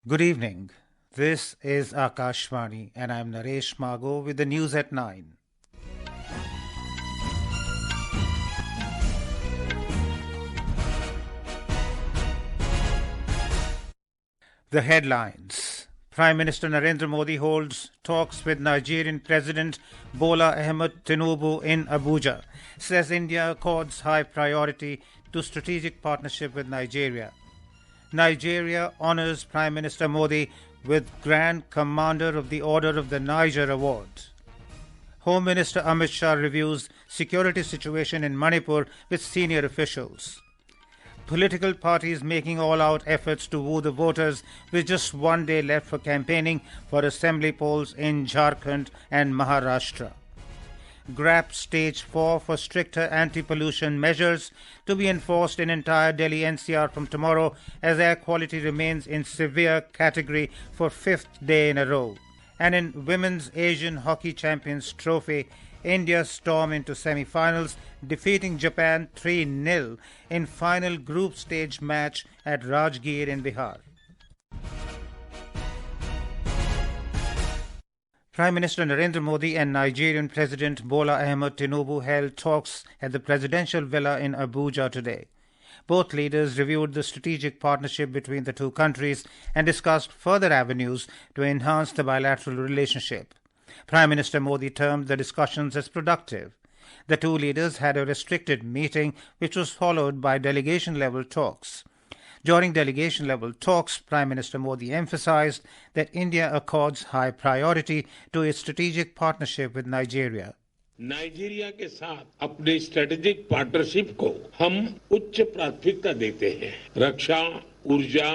Good evening. This is Akashvani and I'm Naresh Mago with the news at 9. The headlines. Prime Minister Narendra Modi holds talks with Nigerian President Bola Ahmed Tinubu in Abuja. Says India accords high priority to strategic partnership with Nigeria. Nigeria honors Prime Minister Modi with Grand Commander of the Order of the Niger Award. Home Minister Amit Shah reviews security situation in Manipur with senior officials. Political parties making all-out efforts to woo the voters with just one day left for campaigning for assembly polls in Jharkhand and Maharashtra. GRAP-stage 4 for stricter anti-pollution measures to be enforced in entire Delhi-NCR from tomorrow as air quality remains in severe category for fifth day in a row. And in Women's Asian Hockey Champions Trophy, India stormed into semifinals, defeating Japan 3-0 in final group stage match at Rajgir in Bihar. Prime Minister Narendra Modi and Nigerian President Bola Ahmed Tinubu held talks at the presidential villa in Abuja today. Both leaders reviewed the strategic partnership between the two countries and discussed further avenues to enhance the bilateral relationship. Prime Minister Modi termed the discussions as productive. The two leaders had a restricted meeting which was followed by delegation-level talks. During delegation-level talks, Prime Minister Modi emphasized that India accords high priority to its strategic partnership with Nigeria. Nigeria के साथ अपने strategic partnership को हम उच्च प्राथमिकता देते हैं। रक्षा, ऊर्जा,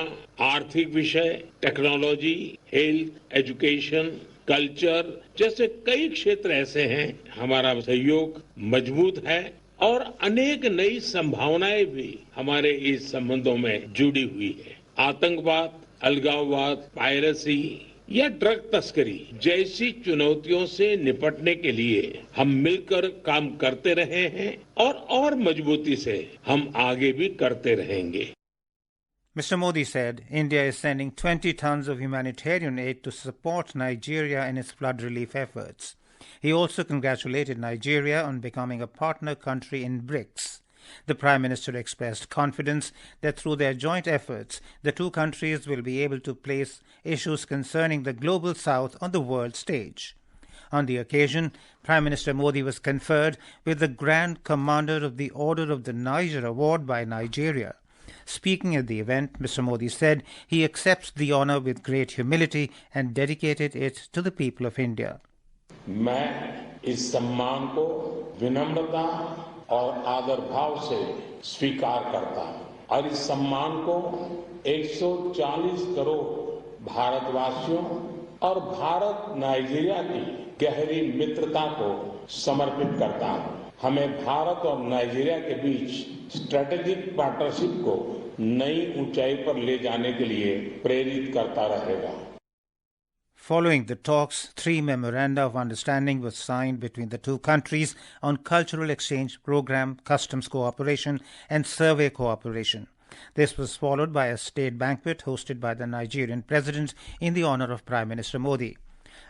आर्थिक विषय, टेक्नोलॉजी, हेल्थ, एजुकेशन, कल्चर जैसे कई क्षेत्र ऐसे हैं हमारा सहयोग मजबूत है और अनेक नई संभावनाएं भी हमारे इस संबंधों में जुड़ी हुई है। आतंकवाद, अलगाववाद, पायरेसी या ड्रग तस्करी जैसी चुनौतियों से निपटने के लिए हम मिलकर काम करते रहे हैं और मजबूती से हम आगे भी करते रहेंगे। Mr. Modi said India is sending 20 tons of humanitarian aid to support Nigeria in its flood relief efforts. He also congratulated Nigeria on becoming a partner country in BRICS. The Prime Minister expressed confidence that through their joint efforts, the two countries will be able to place issues concerning the Global South on the world stage. On the occasion, Prime Minister Modi was conferred with the Grand Commander of the Order of the Niger Award by Nigeria. Speaking at the event, Mr. Modi said he accepts the honor with great humility and dedicated it to the people of India. मैं इस सम्मान को विनम्रता और आदर भाव से स्वीकार करता हूं और इस सम्मान को 140 करोड़ भारतवासियों और भारत नाइजीरिया की गहरी मित्रता को समर्पित करता हूं। हमें भारत और नाइजीरिया के बीच स्ट्रेटेजिक पार्टनरशिप को नई ऊंचाई पर ले जाने के लिए प्रेरित करता रहेगा। Following the talks, 3 memoranda of understanding were signed between the two countries on cultural exchange program, customs cooperation and survey cooperation. This was followed by a state banquet hosted by the Nigerian president in the honor of Prime Minister Modi.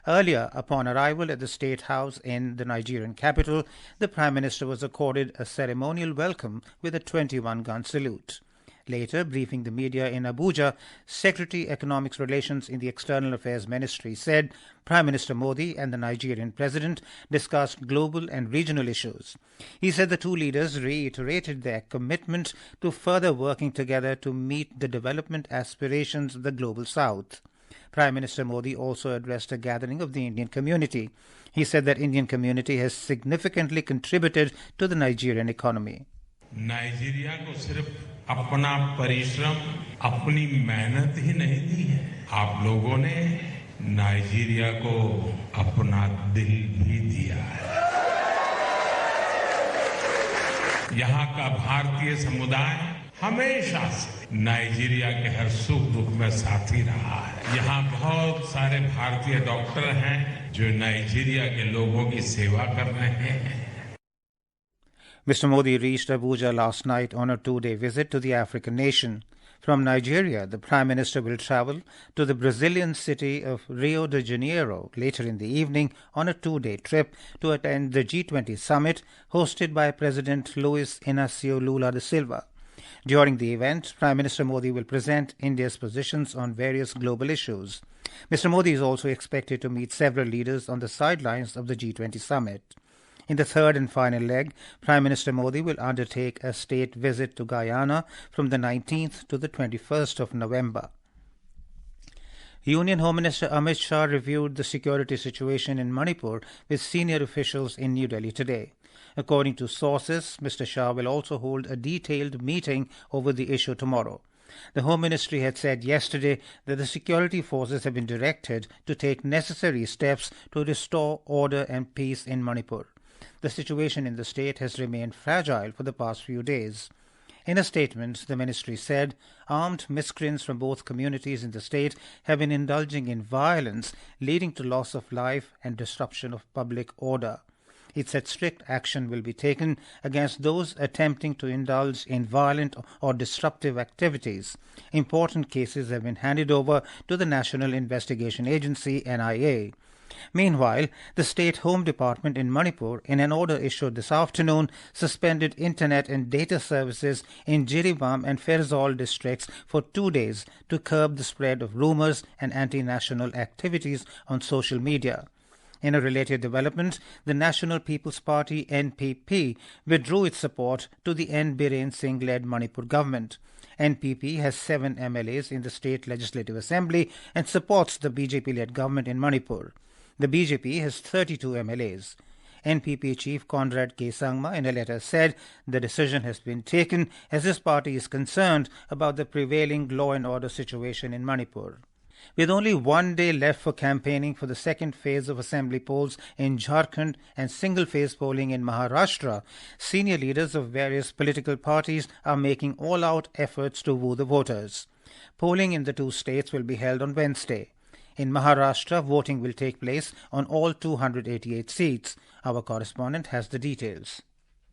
Earlier, upon arrival at the State House in the Nigerian capital, the Prime Minister was accorded a ceremonial welcome with a 21-gun salute. Later, briefing the media in Abuja, Secretary Economics Relations in the External Affairs Ministry said Prime Minister Modi and the Nigerian President discussed global and regional issues. He said the two leaders reiterated their commitment to further working together to meet the development aspirations of the Global South. Prime Minister Modi also addressed a gathering of the Indian community. He said that Indian community has significantly contributed to the Nigerian economy. Nigeria को सिर्फ अपना परिश्रम, अपनी मेहनत ही नहीं दी है, आप लोगों ने नाइजीरिया को अपना दिल भी दिया है। यहाँ का भारतीय समुदाय हमेशा से नाइजीरिया के हर सुख दुख में साथी रहा है। यहाँ बहुत सारे भारतीय डॉक्टर हैं जो नाइजीरिया के लोगों की सेवा कर रहे हैं। Mr. Modi reached Abuja last night on a 2-day visit to the African nation. From Nigeria, the Prime Minister will travel to the Brazilian city of Rio de Janeiro later in the evening on a two-day trip to attend the G20 summit hosted by President Luiz Inácio Lula da Silva. During the event, Prime Minister Modi will present India's positions on various global issues. Mr. Modi is also expected to meet several leaders on the sidelines of the G20 summit. In the third and final leg, Prime Minister Modi will undertake a state visit to Guyana from the 19th to the 21st of November. Union Home Minister Amit Shah reviewed the security situation in Manipur with senior officials in New Delhi today. According to sources, Mr. Shah will also hold a detailed meeting over the issue tomorrow. The Home Ministry had said yesterday that the security forces have been directed to take necessary steps to restore order and peace in Manipur. The situation in the state has remained fragile for the past few days. In a statement, the ministry said armed miscreants from both communities in the state have been indulging in violence, leading to loss of life and disruption of public order. It said strict action will be taken against those attempting to indulge in violent or disruptive activities. Important cases have been handed over to the National Investigation Agency, NIA. Meanwhile, the State Home Department in Manipur, in an order issued this afternoon, suspended internet and data services in Jiribam and Ferozal districts for 2 days to curb the spread of rumors and anti-national activities on social media. In a related development, the National People's Party NPP withdrew its support to the N. Biren Singh-led Manipur government. NPP has 7 MLAs in the State Legislative Assembly and supports the BJP-led government in Manipur. The BJP has 32 MLAs. NPP Chief Conrad K. Sangma in a letter said the decision has been taken as his party is concerned about the prevailing law and order situation in Manipur. With only 1 day left for campaigning for the second phase of assembly polls in Jharkhand and single-phase polling in Maharashtra, senior leaders of various political parties are making all-out efforts to woo the voters. Polling in the two states will be held on Wednesday. In Maharashtra, voting will take place on all 288 seats. Our correspondent has the details.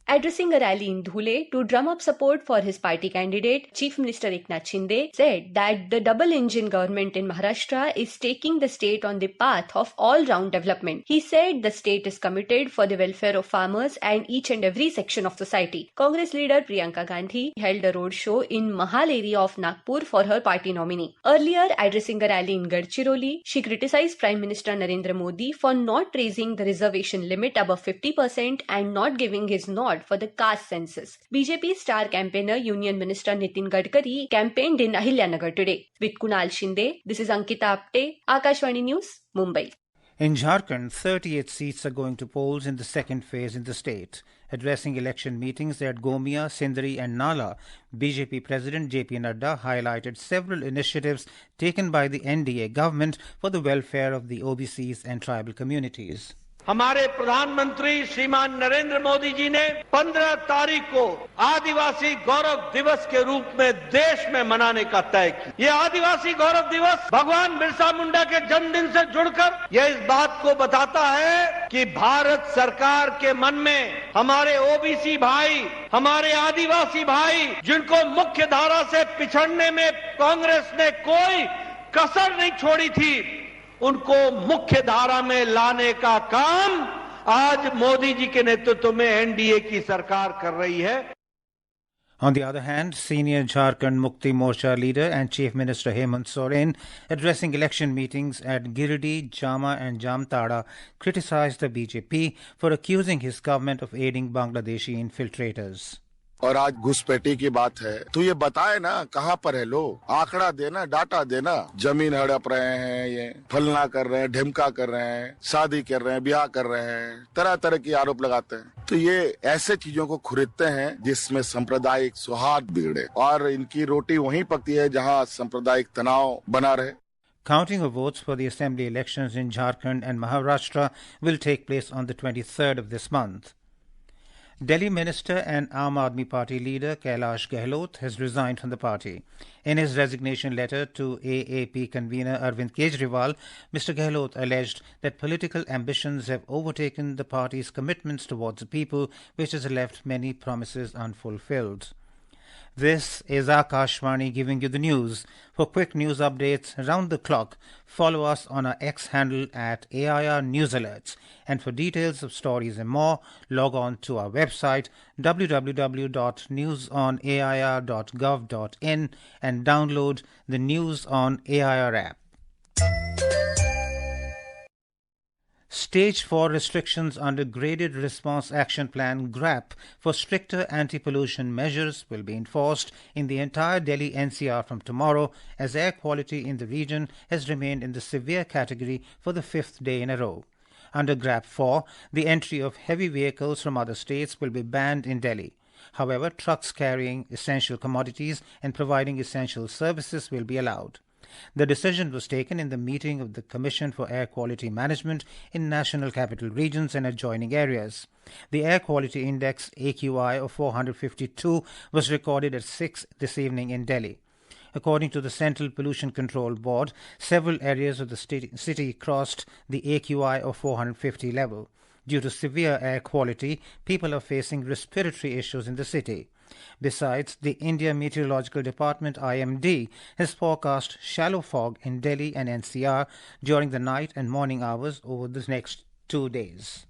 Addressing a rally in Dhule to drum up support for his party candidate, Chief Minister Eknath Shinde said that the double-engine government in Maharashtra is taking the state on the path of all-round development. He said the state is committed for the welfare of farmers and each and every section of society. Congress leader Priyanka Gandhi held a road show in Mahal area of Nagpur for her party nominee. Earlier, addressing a rally in Gadchiroli, she criticized Prime Minister Narendra Modi for not raising the reservation limit above 50% and not giving his nod for the caste census. BJP star campaigner Union Minister Nitin Gadkari campaigned in Ahilyanagar today. With Kunal Shinde, this is Ankita Apte, Akashvani News, Mumbai. In Jharkhand, 38 seats are going to polls in the second phase in the state. Addressing election meetings at Gomia, Sindri and Nala, BJP President JP Nadda highlighted several initiatives taken by the NDA government for the welfare of the OBCs and tribal communities. हमारे प्रधानमंत्री श्रीमान नरेंद्र मोदी जी ने 15 तारीख को आदिवासी गौरव दिवस के रूप में देश में मनाने का तय किया। ये आदिवासी गौरव दिवस भगवान बिरसा मुंडा के जन्मदिन से जुड़कर यह इस बात को बताता है कि भारत सरकार के मन में हमारे ओबीसी भाई, हमारे आदिवासी भाई, जिनको मुख्य धारा से पिछड़ने में कांग्रेस ने कोई कसर नहीं छोड़ी थी, उनको मुख्य धारा में लाने का काम आज मोदी जी के नेतृत्व में एनडीए की सरकार कर रही है. On the other hand, senior Jharkhand Mukti Morcha leader and Chief Minister Hemant Soren, addressing election meetings at Giridih, Jama and Jamtara, criticized the BJP for accusing his government of aiding Bangladeshi infiltrators. और आज घुसपैठी की बात है तो ये बताए ना कहाँ पर है लोग, आंकड़ा देना, डाटा देना. जमीन हड़प रहे हैं, ये फलना कर रहे हैं, ढिमका कर रहे हैं, शादी कर रहे हैं, ब्याह कर रहे हैं, तरह तरह की आरोप लगाते हैं. तो ये ऐसे चीजों को खरीदते हैं जिसमें सांप्रदायिक सौहार्द बिगड़े और इनकी रोटी वहीं पकती है जहाँ सांप्रदायिक तनाव बना रहे. Counting of votes for the assembly elections in Jharkhand and Maharashtra will take place on the 23rd of this month. Delhi Minister and Aam Aadmi Party leader Kailash Gehlot has resigned from the party. In his resignation letter to AAP convener Arvind Kejriwal, Mr. Gehlot alleged that political ambitions have overtaken the party's commitments towards the people, which has left many promises unfulfilled. This is Akashvani giving you the news. For quick news updates round the clock, follow us on our X handle at AIR News Alerts. And for details of stories and more, log on to our website www.newsonair.gov.in and download the News on AIR app. Stage 4 restrictions under Graded Response Action Plan GRAP for stricter anti-pollution measures will be enforced in the entire Delhi-NCR from tomorrow, as air quality in the region has remained in the severe category for the fifth day in a row. Under GRAP 4, the entry of heavy vehicles from other states will be banned in Delhi. However, trucks carrying essential commodities and providing essential services will be allowed. The decision was taken in the meeting of the Commission for Air Quality Management in national capital regions and adjoining areas. The Air Quality Index AQI of 452 was recorded at 6 this evening in Delhi. According to the Central Pollution Control Board, several areas of the city crossed the AQI of 450 level. Due to severe air quality, people are facing respiratory issues in the city. Besides, the India Meteorological Department IMD has forecast shallow fog in Delhi and NCR during the night and morning hours over the next 2 days.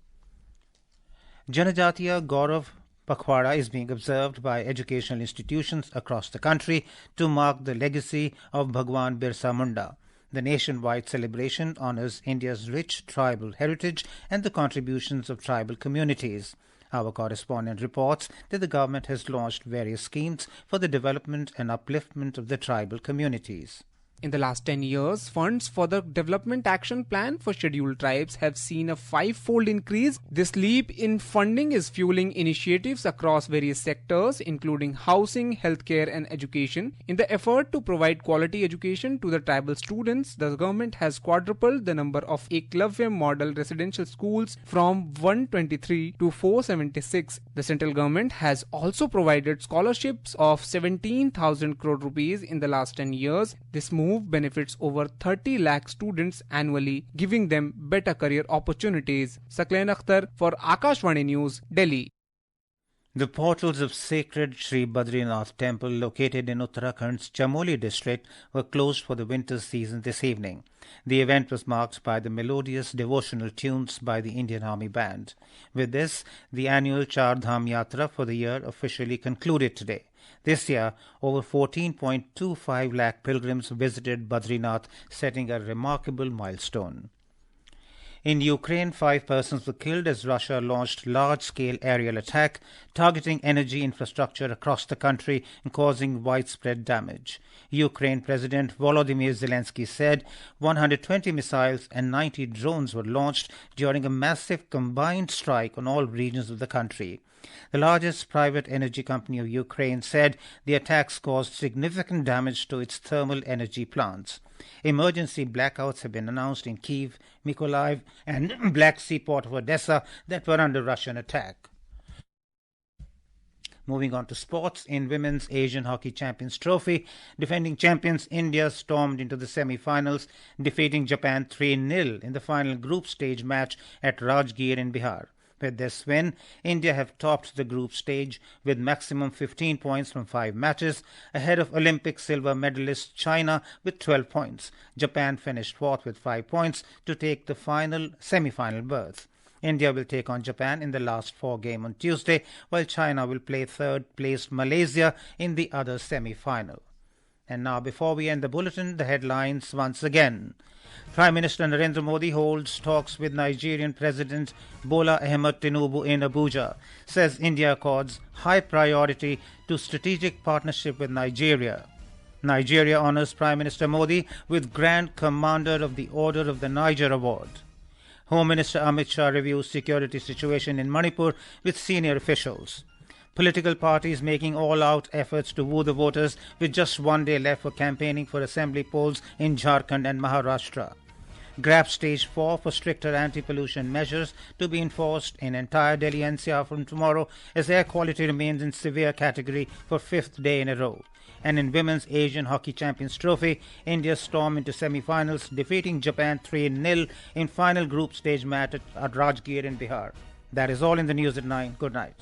Janajatiya Gaurav Pakhwada is being observed by educational institutions across the country to mark the legacy of Bhagwan Birsa Munda. The nationwide celebration honors India's rich tribal heritage and the contributions of tribal communities. Our correspondent reports that the government has launched various schemes for the development and upliftment of the tribal communities. In the last 10 years, funds for the Development Action Plan for Scheduled Tribes have seen a 5-fold increase. This leap in funding is fueling initiatives across various sectors, including housing, healthcare, and education. In the effort to provide quality education to the tribal students, the government has quadrupled the number of Eklavya model residential schools from 123 to 476. The central government has also provided scholarships of 17,000 crore rupees in the last 10 years. This move benefits over 30 lakh students annually, giving them better career opportunities. Sakleen Akhtar for Akashvani News, Delhi. The portals of sacred Sri Badrinath temple located in Uttarakhand's Chamoli district were closed for the winter season this evening. The event was marked by the melodious devotional tunes by the Indian Army Band. With this, the annual Char Dham Yatra for the year officially concluded today. This year, over 14.25 lakh pilgrims visited Badrinath, setting a remarkable milestone. In Ukraine, 5 persons were killed as Russia launched large-scale aerial attack, targeting energy infrastructure across the country and causing widespread damage. Ukraine President Volodymyr Zelensky said 120 missiles and 90 drones were launched during a massive combined strike on all regions of the country. The largest private energy company of Ukraine said the attacks caused significant damage to its thermal energy plants. Emergency blackouts have been announced in Kyiv, Mykolaiv, and Black Sea port of Odessa that were under Russian attack. Moving on to sports, in Women's Asian Hockey Champions Trophy, defending champions India stormed into the semi-finals, defeating Japan 3-0 in the final group stage match at Rajgir in Bihar. With this win, India have topped the group stage with maximum 15 points from 5 matches, ahead of Olympic silver medalist China with 12 points. Japan finished fourth with 5 points to take the final semi-final berth. India will take on Japan in the last 4 games on Tuesday, while China will play third-placed Malaysia in the other semi-final. And now, before we end the bulletin, the headlines once again. Prime Minister Narendra Modi holds talks with Nigerian President Bola Ahmed Tinubu in Abuja, says India accords high priority to strategic partnership with Nigeria. Nigeria honors Prime Minister Modi with Grand Commander of the Order of the Niger Award. Home Minister Amit Shah reviews security situation in Manipur with senior officials. Political parties making all-out efforts to woo the voters with just 1 day left for campaigning for assembly polls in Jharkhand and Maharashtra. GRAP-stage 4 for stricter anti-pollution measures to be enforced in entire Delhi-NCR from tomorrow as air quality remains in severe category for 5th day in a row. And in Women's Asian Hockey Champions Trophy, India stormed into semi-finals, defeating Japan 3-0 in final group stage match at Rajgir in Bihar. That is all in the news at 9. Good night.